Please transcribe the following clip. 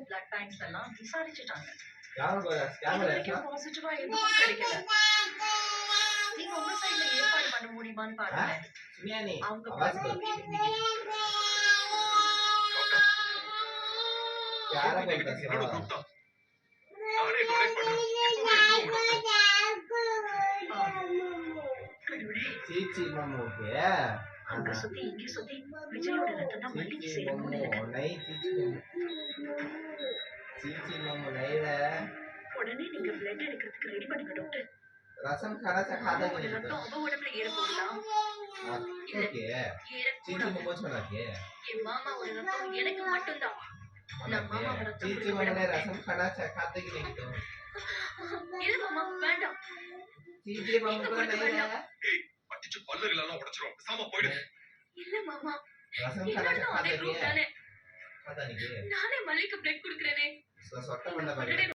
Blood banks எல்லாம் விசாரிச்சுட்டாங்க. இது வரைக்கும் பாசிட்டிவா எதுவும் கிடைக்கல. நீங்க உங்க சைடுல ஏற்பாடு பண்ண முடியுமான்னு பாருங்க. அவங்க அங்க சுத்தி இங்க சுத்தி விஜயோட ரத்தம் தான் மல்லிக்கு சேரணும்னு உடனே நீங்க பிளட் எடுக்கிறதுக்கு ரெடி பண்ணுங்க டாக்டர். रसम खाना से खाता नहीं रतम अब உடம்புல ஏற போகுதா? ஓகே சீச்சி மம்மோ சொன்னாக்கே ये मामा और रतम எனக்கு மட்டும் தான். நான் மாமா ரத்தம் சீச்சி மம்மோ रसम खाना से खाते की नहीं तो இல்ல மாமா வேண்டாம். சீச்சி மம்மோ को नहीं है ஏய் பட்டிச்சு பல்லகள் எல்லாம் உடைச்சிரும் சாமா போய்டு. இல்ல மாமா रसम खाना से खाते की நானே மல்லிக்கு பிளட் குடுக்குறேனே. சொட்ட பண்ண பாரு